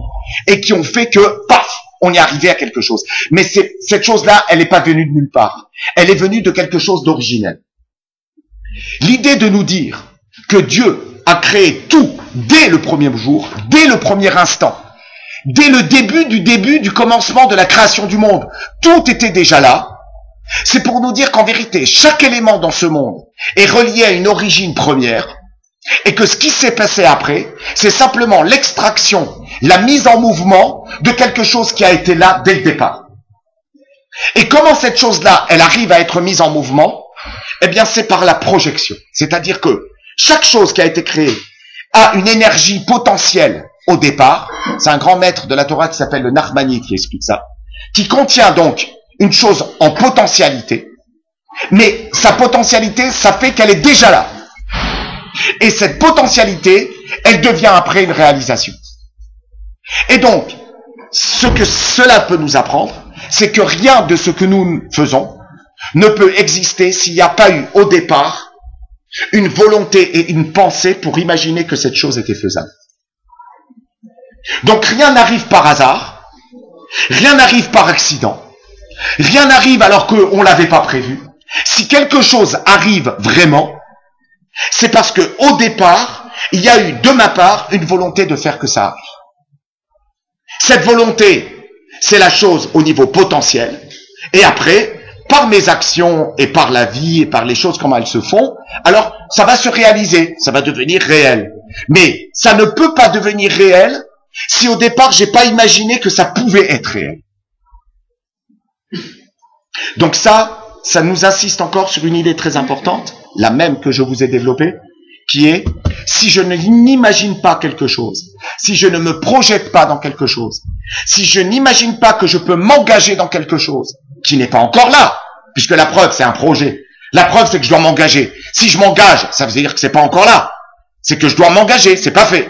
et qui ont fait que, paf, on est arrivé à quelque chose. Mais cette chose-là, elle n'est pas venue de nulle part. Elle est venue de quelque chose d'originel. L'idée de nous dire que Dieu a créé tout dès le premier jour, dès le premier instant, dès le début du commencement de la création du monde, tout était déjà là, c'est pour nous dire qu'en vérité, chaque élément dans ce monde est relié à une origine première, et que ce qui s'est passé après, c'est simplement l'extraction, la mise en mouvement de quelque chose qui a été là dès le départ. Et comment cette chose-là, elle arrive à être mise en mouvement? Eh bien, c'est par la projection. C'est-à-dire que chaque chose qui a été créée a une énergie potentielle au départ, c'est un grand maître de la Torah qui s'appelle le Nachmani qui explique ça, qui contient donc une chose en potentialité, mais sa potentialité, ça fait qu'elle est déjà là. Et cette potentialité, elle devient après une réalisation. Et donc, ce que cela peut nous apprendre, c'est que rien de ce que nous faisons ne peut exister s'il n'y a pas eu au départ une volonté et une pensée pour imaginer que cette chose était faisable. Donc rien n'arrive par hasard, rien n'arrive par accident, rien n'arrive alors qu'on ne l'avait pas prévu. Si quelque chose arrive vraiment, c'est parce que au départ, il y a eu de ma part une volonté de faire que ça arrive. Cette volonté, c'est la chose au niveau potentiel, et après, par mes actions et par la vie et par les choses comme elles se font, alors ça va se réaliser, ça va devenir réel. Mais ça ne peut pas devenir réel si au départ j'ai pas imaginé que ça pouvait être réel. Donc ça nous insiste encore sur une idée très importante, la même que je vous ai développée, qui est, si je n'imagine pas quelque chose, si je ne me projette pas dans quelque chose, si je n'imagine pas que je peux m'engager dans quelque chose, qui n'est pas encore là, puisque la preuve c'est un projet, la preuve c'est que je dois m'engager. Si je m'engage, ça veut dire que c'est pas encore là, c'est que je dois m'engager, c'est pas fait.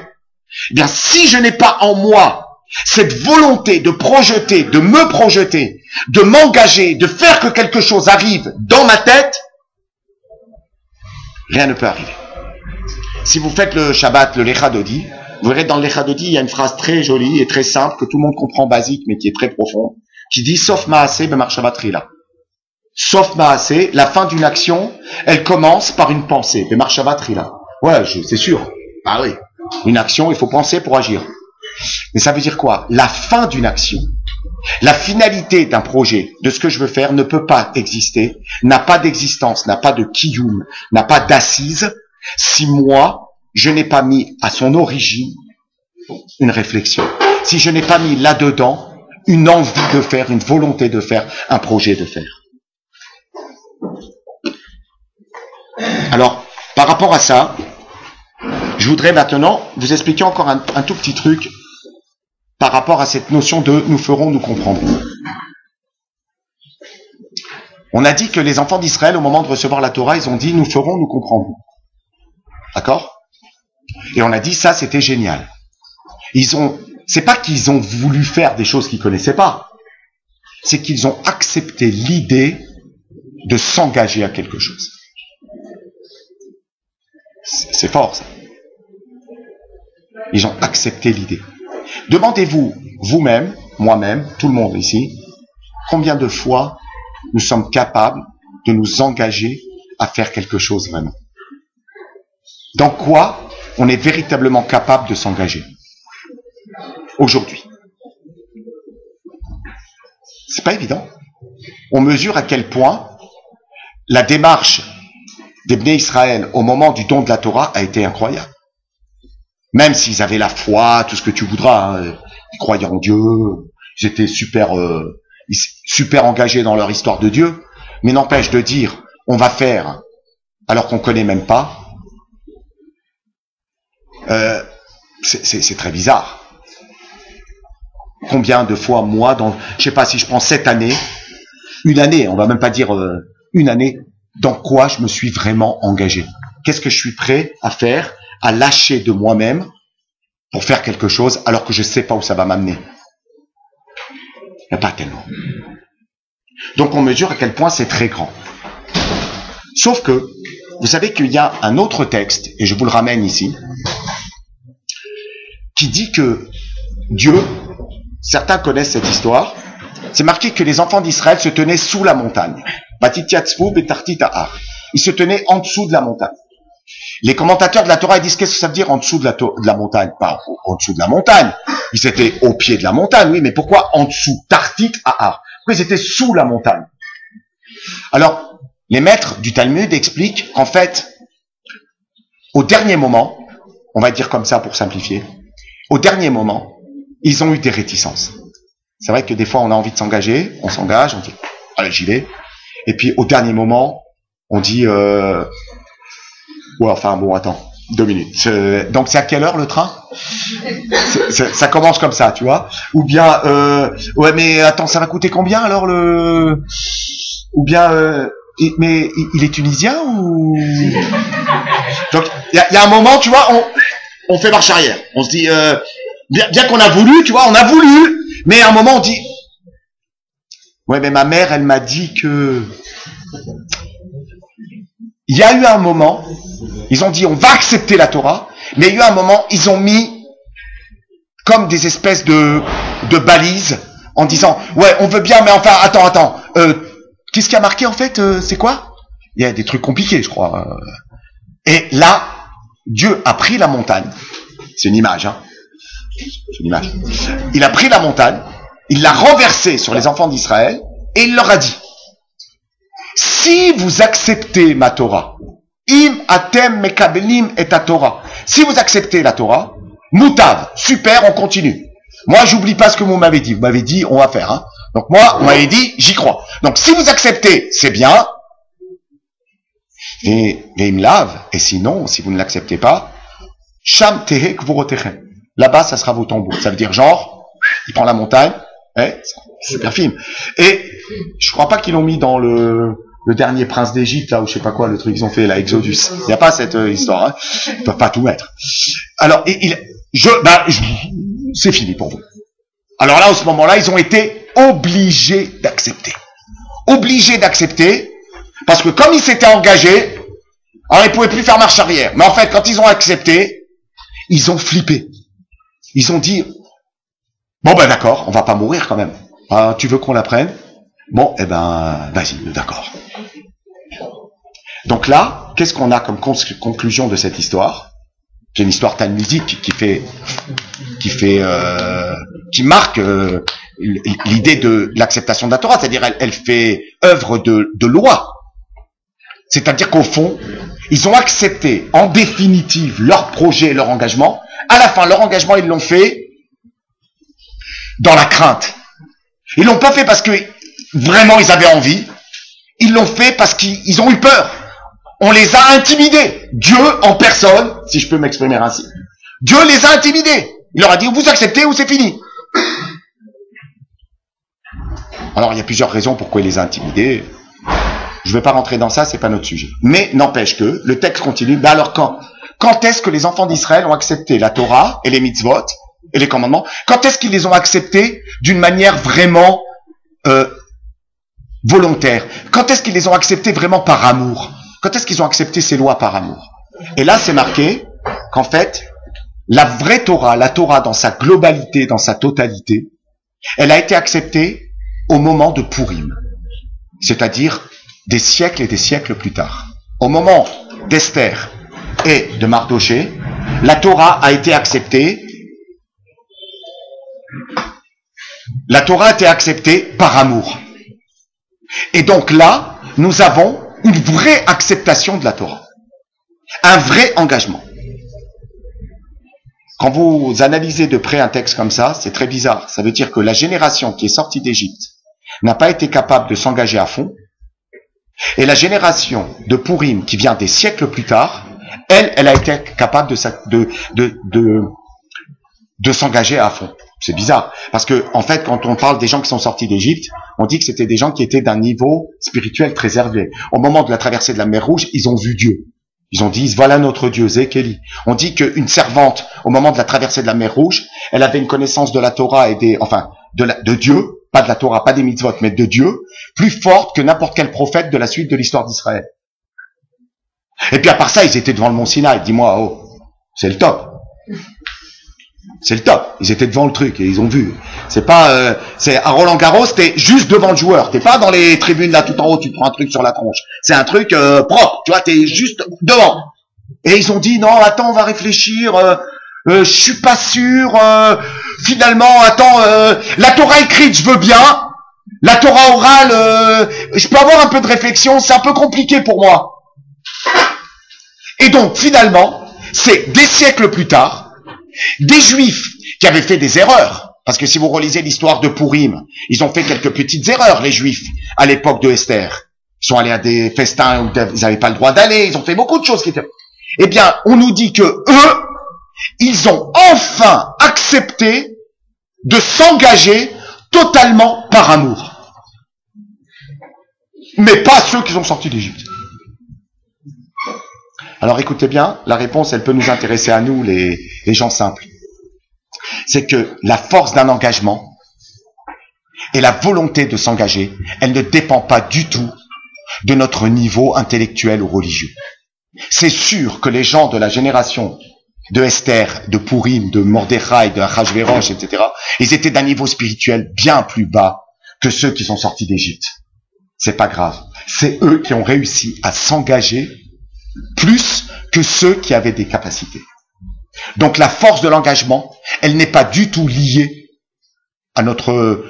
Eh bien, si je n'ai pas en moi cette volonté de projeter, de me projeter, de m'engager, de faire que quelque chose arrive dans ma tête, rien ne peut arriver. Si vous faites le Shabbat, le Lecha Dodi, vous verrez dans le Lecha Dodi, il y a une phrase très jolie et très simple que tout le monde comprend, basique, mais qui est très profonde, qui dit « Sauf Maaseh b'Marshava Trila ». Sauf Maaseh, la fin d'une action, elle commence par une pensée, b'Marshava Trila. Ouais, c'est sûr. Ah oui. Une action, il faut penser pour agir. Mais ça veut dire quoi? La fin d'une action, la finalité d'un projet, de ce que je veux faire, ne peut pas exister, n'a pas d'existence, n'a pas de kiyum, n'a pas d'assise, si moi, je n'ai pas mis à son origine une réflexion. Si je n'ai pas mis là-dedans une envie de faire, une volonté de faire, un projet de faire. Alors, par rapport à ça, je voudrais maintenant vous expliquer encore un tout petit truc par rapport à cette notion de « nous ferons, nous comprendrons ». On a dit que les enfants d'Israël, au moment de recevoir la Torah, ils ont dit « nous ferons, nous comprendrons ». D'accord? Et on a dit ça, c'était génial. C'est pas qu'ils ont voulu faire des choses qu'ils connaissaient pas, c'est qu'ils ont accepté l'idée de s'engager à quelque chose. C'est fort, ça. Ils ont accepté l'idée. Demandez-vous, vous-même, moi-même, tout le monde ici, combien de fois nous sommes capables de nous engager à faire quelque chose vraiment? Dans quoi on est véritablement capable de s'engager aujourd'hui? C'est pas évident. On mesure à quel point la démarche des Bnei Israël au moment du don de la Torah a été incroyable. Même s'ils avaient la foi, tout ce que tu voudras, hein, ils croyaient en Dieu, ils étaient super engagés dans leur histoire de Dieu, mais n'empêche de dire on va faire alors qu'on connaît même pas, c'est très bizarre. Combien de fois moi, je sais pas, si je prends une année, on va même pas dire une année, dans quoi je me suis vraiment engagé? Qu'est-ce que je suis prêt à faire, à lâcher de moi-même pour faire quelque chose alors que je sais pas où ça va m'amener? Il n'y a pas tellement. Donc on mesure à quel point c'est très grand. Sauf que, vous savez qu'il y a un autre texte, et je vous le ramène ici, qui dit que Dieu, certains connaissent cette histoire, c'est marqué que les enfants d'Israël se tenaient sous la montagne. Ils se tenaient en dessous de la montagne. Les commentateurs de la Torah disent qu'est-ce que ça veut dire en dessous de la montagne? Pas en dessous de la montagne. Ils étaient au pied de la montagne, oui, mais pourquoi en dessous? Tartit Ahar. Pourquoi ils étaient sous la montagne? Alors, les maîtres du Talmud expliquent qu'en fait, au dernier moment, on va dire comme ça pour simplifier, au dernier moment, ils ont eu des réticences. C'est vrai que des fois on a envie de s'engager, on s'engage, on dit allez j'y vais, et puis au dernier moment, on dit ouais enfin bon attends, 2 minutes. Donc c'est à quelle heure le train? Ça commence comme ça, tu vois. Ou bien, ouais, mais attends, ça va coûter combien alors le? Ou bien, mais il est tunisien ou? Donc il y a un moment, tu vois, on fait marche arrière. On se dit, bien qu'on a voulu, tu vois, on a voulu, mais à un moment on dit, ouais, mais ma mère, elle m'a dit que. Il y a eu un moment, ils ont dit on va accepter la Torah, mais il y a eu un moment, ils ont mis comme des espèces de balises en disant ouais, on veut bien, mais enfin, attends, qu'est-ce qui a marqué en fait, c'est quoi? Il y a des trucs compliqués, je crois. Et là, Dieu a pris la montagne. C'est une image, hein. C'est une image. Il a pris la montagne, il l'a renversée sur les enfants d'Israël, et il leur a dit si vous acceptez ma Torah, im atem mekabelim et ta Torah, si vous acceptez la Torah, moutav, super, on continue. Moi, j'oublie pas ce que vous m'avez dit. Vous m'avez dit, on va faire, hein. Donc moi, vous m'avez dit, j'y crois. Donc si vous acceptez, c'est bien. Et im lav, et sinon, si vous ne l'acceptez pas, sham tehe kvorotechem. Là-bas, ça sera vos tombeaux. Ça veut dire genre, il prend la montagne, super film. Et je crois pas qu'ils l'ont mis dans le dernier prince d'Égypte, là, ou je sais pas quoi, le truc qu'ils ont fait, là, Exodus. Il n'y a pas cette histoire, hein. Ils peuvent pas tout mettre. Alors, c'est fini pour vous. Alors là, à ce moment-là, ils ont été obligés d'accepter. Obligés d'accepter, parce que comme ils s'étaient engagés, alors ils pouvaient plus faire marche arrière. Mais en fait, quand ils ont accepté, ils ont flippé. Ils ont dit, bon ben d'accord, on va pas mourir quand même. Tu veux qu'on l'apprenne? Bon, eh ben, vas-y, d'accord. Donc là, qu'est-ce qu'on a comme conclusion de cette histoire? C'est une histoire talmudique qui marque l'idée de l'acceptation de la Torah, c'est-à-dire elle fait œuvre de loi. C'est-à-dire qu'au fond, ils ont accepté en définitive leur projet et leur engagement. À la fin, leur engagement, ils l'ont fait dans la crainte. Ils l'ont pas fait parce que vraiment ils avaient envie. Ils l'ont fait parce qu'ils ont eu peur. On les a intimidés. Dieu en personne, si je peux m'exprimer ainsi. Dieu les a intimidés. Il leur a dit, vous acceptez ou c'est fini. Alors il y a plusieurs raisons pourquoi il les a intimidés. Je ne vais pas rentrer dans ça, c'est pas notre sujet. Mais n'empêche que le texte continue. Ben alors quand est-ce que les enfants d'Israël ont accepté la Torah et les mitzvot et les commandements? Quand est-ce qu'ils les ont acceptés d'une manière vraiment volontaire? Quand est-ce qu'ils les ont acceptés vraiment par amour? Quand est-ce qu'ils ont accepté ces lois par amour? Et là, c'est marqué qu'en fait, la vraie Torah, la Torah dans sa globalité, dans sa totalité, elle a été acceptée au moment de Purim, c'est-à-dire des siècles et des siècles plus tard. Au moment d'Esther et de Mardoché, la Torah a été acceptée. La Torah a été acceptée par amour. Et donc là, nous avons une vraie acceptation de la Torah. Un vrai engagement. Quand vous analysez de près un texte comme ça, c'est très bizarre. Ça veut dire que la génération qui est sortie d'Égypte n'a pas été capable de s'engager à fond. Et la génération de Purim qui vient des siècles plus tard, elle a été capable de s'engager à fond. C'est bizarre. Parce que, en fait, quand on parle des gens qui sont sortis d'Égypte, on dit que c'était des gens qui étaient d'un niveau spirituel très élevé. Au moment de la traversée de la mer Rouge, ils ont vu Dieu. Ils ont dit, voilà notre Dieu, Zékéli. On dit qu'une servante, au moment de la traversée de la mer Rouge, elle avait une connaissance de la Torah et de Dieu, pas de la Torah, pas des mitzvot, mais de Dieu, plus forte que n'importe quel prophète de la suite de l'histoire d'Israël. Et puis à part ça, ils étaient devant le mont Sinaï. Dis-moi, oh, c'est le top. C'est le top. Ils étaient devant le truc et ils ont vu. C'est pas, c'est à Roland Garros, t'es juste devant le joueur. T'es pas dans les tribunes là tout en haut, tu prends un truc sur la tronche. C'est un truc propre. Tu vois, t'es juste devant. Et ils ont dit non, attends, on va réfléchir. Je suis pas sûr. Finalement, attends, la Torah écrite, je veux bien. La Torah orale, je peux avoir un peu de réflexion. C'est un peu compliqué pour moi. Et donc finalement, c'est des siècles plus tard. Des Juifs qui avaient fait des erreurs, parce que si vous relisez l'histoire de Purim, ils ont fait quelques petites erreurs, les Juifs, à l'époque de Esther. Ils sont allés à des festins où ils n'avaient pas le droit d'aller, ils ont fait beaucoup de choses qui étaient... eh bien, on nous dit que eux, ils ont enfin accepté de s'engager totalement par amour. Mais pas ceux qui sont sortis d'Égypte. Alors écoutez bien, la réponse, elle peut nous intéresser à nous, les gens simples. C'est que la force d'un engagement et la volonté de s'engager, elle ne dépend pas du tout de notre niveau intellectuel ou religieux. C'est sûr que les gens de la génération de Esther, de Pourim, de Mordechai, de Achashverosh, etc., ils étaient d'un niveau spirituel bien plus bas que ceux qui sont sortis d'Égypte. C'est pas grave. C'est eux qui ont réussi à s'engager plus que ceux qui avaient des capacités. Donc la force de l'engagement, elle n'est pas du tout liée à notre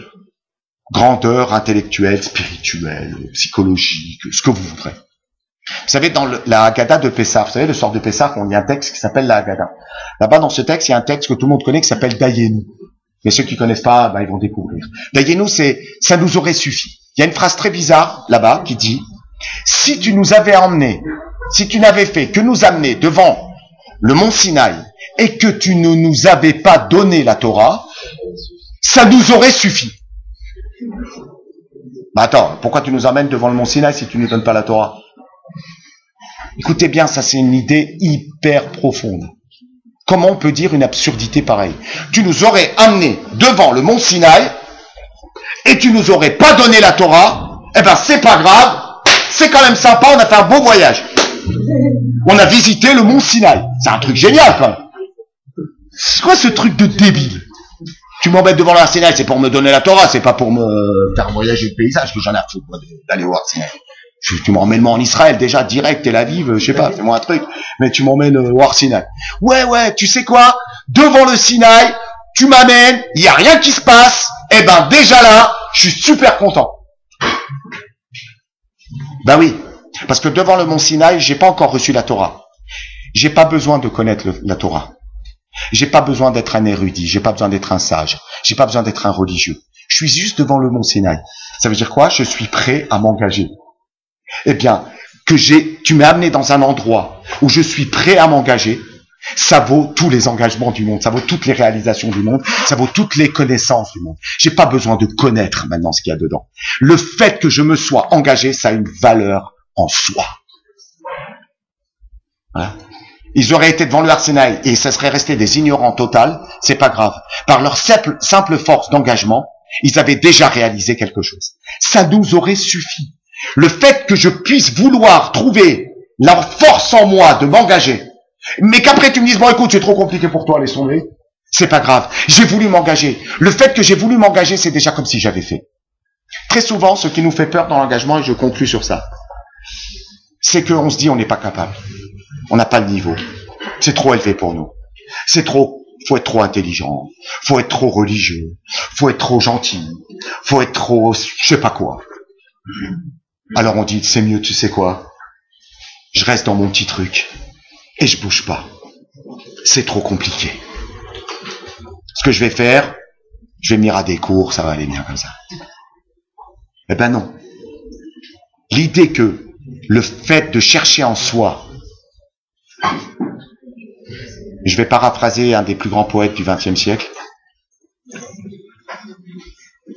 grandeur intellectuelle, spirituelle, psychologique, ce que vous voudrez. Vous savez, dans la Haggadah de Pessah, vous savez, le soir de Pessah, on y a un texte qui s'appelle la Haggadah. Là-bas, dans ce texte, il y a un texte que tout le monde connaît qui s'appelle Dayenu. Mais ceux qui connaissent pas, ils vont découvrir. Dayenu, c'est « ça nous aurait suffi ». Il y a une phrase très bizarre, là-bas, qui dit « si tu nous avais emmenés, si tu n'avais fait que nous amener devant le mont Sinaï et que tu ne nous avais pas donné la Torah, ça nous aurait suffi. » Attends, pourquoi tu nous amènes devant le mont Sinaï si tu ne nous donnes pas la Torah? Écoutez bien, ça c'est une idée hyper profonde. Comment on peut dire une absurdité pareille? Tu nous aurais amenés devant le mont Sinaï et tu nous aurais pas donné la Torah, eh ben c'est pas grave, c'est quand même sympa, on a fait un beau voyage. On a visité le mont Sinaï. C'est un truc génial quand même. C'est quoi ce truc de débile? Tu m'embêtes devant le mont Sinaï, c'est pour me donner la Torah, c'est pas pour me faire voyager le paysage, que j'en ai à foutre d'aller voir Sinaï. Tu m'emmènes moi en Israël, déjà, direct, Tel Aviv, je sais pas, c'est moi un truc, mais tu m'emmènes voir Sinaï. Ouais, tu sais quoi? Devant le Sinaï, tu m'amènes, il y a rien qui se passe, eh ben déjà là, je suis super content. Ben oui, parce que devant le mont Sinaï, j'ai pas encore reçu la Torah. J'ai pas besoin de connaître la Torah. J'ai pas besoin d'être un érudit, j'ai pas besoin d'être un sage, j'ai pas besoin d'être un religieux. Je suis juste devant le mont Sinaï. Ça veut dire quoi? Je suis prêt à m'engager. Eh bien, tu m'as amené dans un endroit où je suis prêt à m'engager, ça vaut tous les engagements du monde, ça vaut toutes les réalisations du monde, ça vaut toutes les connaissances du monde. J'ai pas besoin de connaître maintenant ce qu'il y a dedans. Le fait que je me sois engagé, ça a une valeur en soi. Voilà. Ils auraient été devant le Har Sinaï et ça serait resté des ignorants total, c'est pas grave. Par leur simple force d'engagement, ils avaient déjà réalisé quelque chose. Ça nous aurait suffi. Le fait que je puisse vouloir trouver la force en moi de m'engager, mais qu'après tu me dises, bon écoute, c'est trop compliqué pour toi, laisse tomber, c'est pas grave. J'ai voulu m'engager. Le fait que j'ai voulu m'engager, c'est déjà comme si j'avais fait. Très souvent, ce qui nous fait peur dans l'engagement, et je conclus sur ça, c'est qu'on se dit on n'est pas capable. On n'a pas le niveau. C'est trop élevé pour nous. C'est trop, faut être trop intelligent, faut être trop religieux, faut être trop gentil, faut être trop, je sais pas quoi. Alors on dit, c'est mieux, tu sais quoi? Je reste dans mon petit truc et je bouge pas. C'est trop compliqué. Ce que je vais faire, je vais venir à des cours, ça va aller bien comme ça. Eh ben non. L'idée que le fait de chercher en soi, je vais paraphraser un des plus grands poètes du XXe siècle,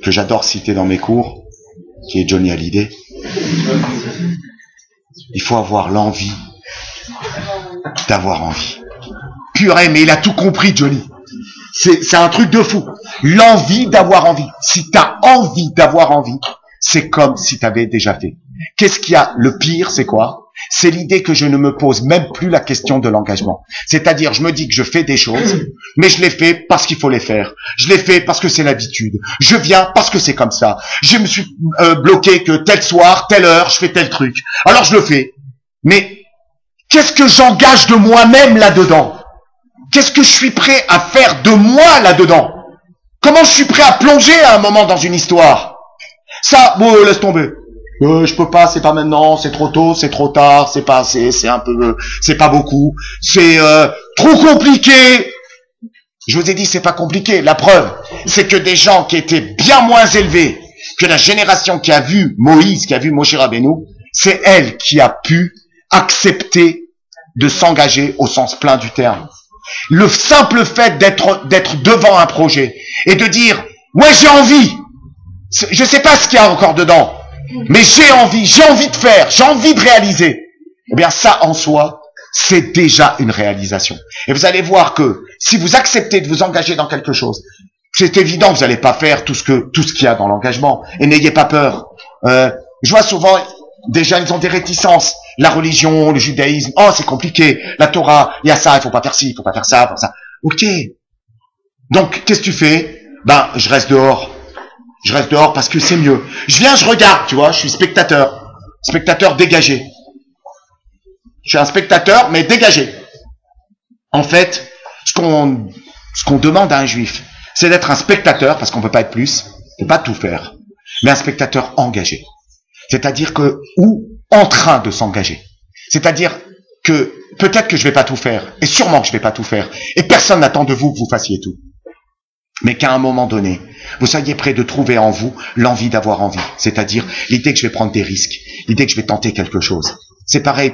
que j'adore citer dans mes cours, qui est Johnny Hallyday. Il faut avoir l'envie d'avoir envie. Purée, mais il a tout compris, Johnny. C'est un truc de fou. L'envie d'avoir envie. Si tu as envie d'avoir envie, c'est comme si tu avais déjà fait. Qu'est-ce qu'il y a? Le pire, c'est quoi? C'est l'idée que je ne me pose même plus la question de l'engagement. C'est-à-dire, je me dis que je fais des choses, mais je les fais parce qu'il faut les faire. Je les fais parce que c'est l'habitude. Je viens parce que c'est comme ça. Je me suis bloqué que tel soir, telle heure, je fais tel truc. Alors je le fais. Mais qu'est-ce que j'engage de moi-même là-dedans? Qu'est-ce que je suis prêt à faire de moi là-dedans? Comment je suis prêt à plonger à un moment dans une histoire? Ça, bon, laisse tomber. Je peux pas, c'est pas maintenant, c'est trop tôt, c'est trop tard, c'est pas assez, c'est un peu, c'est pas beaucoup, c'est trop compliqué. Je vous ai dit, c'est pas compliqué. La preuve, c'est que des gens qui étaient bien moins élevés que la génération qui a vu Moïse, qui a vu Moshe Rabbeinu, c'est elle qui a pu accepter de s'engager au sens plein du terme. Le simple fait d'être devant un projet et de dire « Ouais, j'ai envie !» Je sais pas ce qu'il y a encore dedans, mais j'ai envie de faire, j'ai envie de réaliser. Eh bien, ça en soi, c'est déjà une réalisation. Et vous allez voir que si vous acceptez de vous engager dans quelque chose, c'est évident, vous n'allez pas faire tout ce qu'il y a dans l'engagement. Et n'ayez pas peur. Je vois souvent, déjà, ils ont des réticences. La religion, le judaïsme, oh, c'est compliqué. La Torah, il y a ça, il faut pas faire ci, il faut pas faire ça, Ok. Donc, qu'est-ce que tu fais? Ben, je reste dehors. Je reste dehors parce que c'est mieux. Je viens, je regarde, tu vois, je suis spectateur. Spectateur dégagé. Je suis un spectateur, mais dégagé. En fait, ce qu'on demande à un juif, c'est d'être un spectateur, parce qu'on ne peut pas être plus, on ne peut pas tout faire, mais un spectateur engagé. C'est-à-dire que, ou en train de s'engager. C'est-à-dire que peut-être que je vais pas tout faire, et sûrement que je vais pas tout faire, et personne n'attend de vous que vous fassiez tout. Mais qu'à un moment donné, vous soyez prêt de trouver en vous l'envie d'avoir envie. C'est-à-dire l'idée que je vais prendre des risques, l'idée que je vais tenter quelque chose. C'est pareil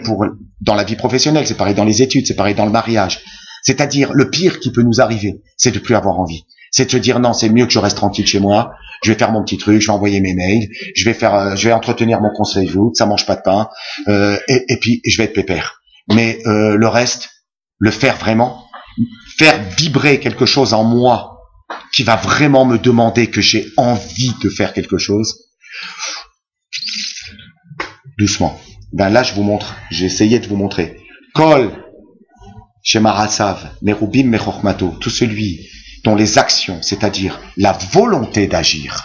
dans la vie professionnelle, c'est pareil dans les études, c'est pareil dans le mariage. C'est-à-dire le pire qui peut nous arriver, c'est de plus avoir envie. C'est de se dire non, c'est mieux que je reste tranquille chez moi, je vais faire mon petit truc, je vais envoyer mes mails, je vais entretenir mon conseil voûte, ça mange pas de pain, et puis je vais être pépère. Mais le reste, le faire vraiment, faire vibrer quelque chose en moi qui va vraiment me demander que j'ai envie de faire quelque chose, doucement. Ben là, je vous montre, j'ai essayé de vous montrer. Kol, Shemarasav, Merubim Mechochmato, tout celui dont les actions, c'est-à-dire la volonté d'agir,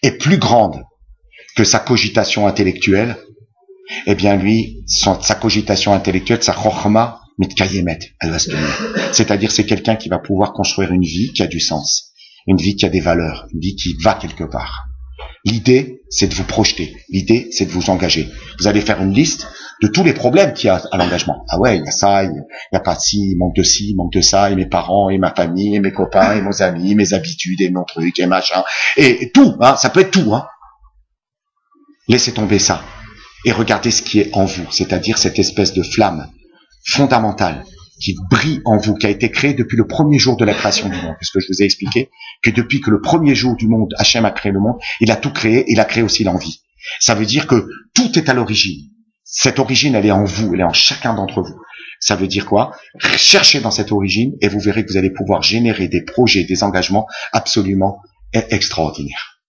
est plus grande que sa cogitation intellectuelle, eh bien lui, sa cogitation intellectuelle, sa chochma, mitkayemet, elle va se tenir. C'est-à-dire c'est quelqu'un qui va pouvoir construire une vie qui a du sens, une vie qui a des valeurs, une vie qui va quelque part. L'idée, c'est de vous projeter. L'idée, c'est de vous engager. Vous allez faire une liste de tous les problèmes qu'il y a à l'engagement. Ah ouais, il y a ça, il y a pas de ci, il manque de ça, et mes parents, et ma famille, et mes copains, et mes amis, mes habitudes, et mon truc, et machin. Et tout, hein, ça peut être tout, hein. Laissez tomber ça. Et regardez ce qui est en vous. C'est-à-dire cette espèce de flamme fondamentale qui brille en vous, qui a été créée depuis le premier jour de la création du monde. Puisque je vous ai expliqué que depuis que le premier jour du monde, Hachem a créé le monde, il a tout créé, il a créé aussi l'envie. Ça veut dire que tout est à l'origine. Cette origine, elle est en vous, elle est en chacun d'entre vous. Ça veut dire quoi? Cherchez dans cette origine et vous verrez que vous allez pouvoir générer des projets, des engagements absolument extraordinaires.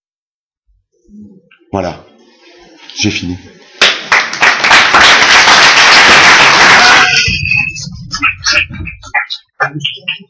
Voilà. J'ai fini. Thank you.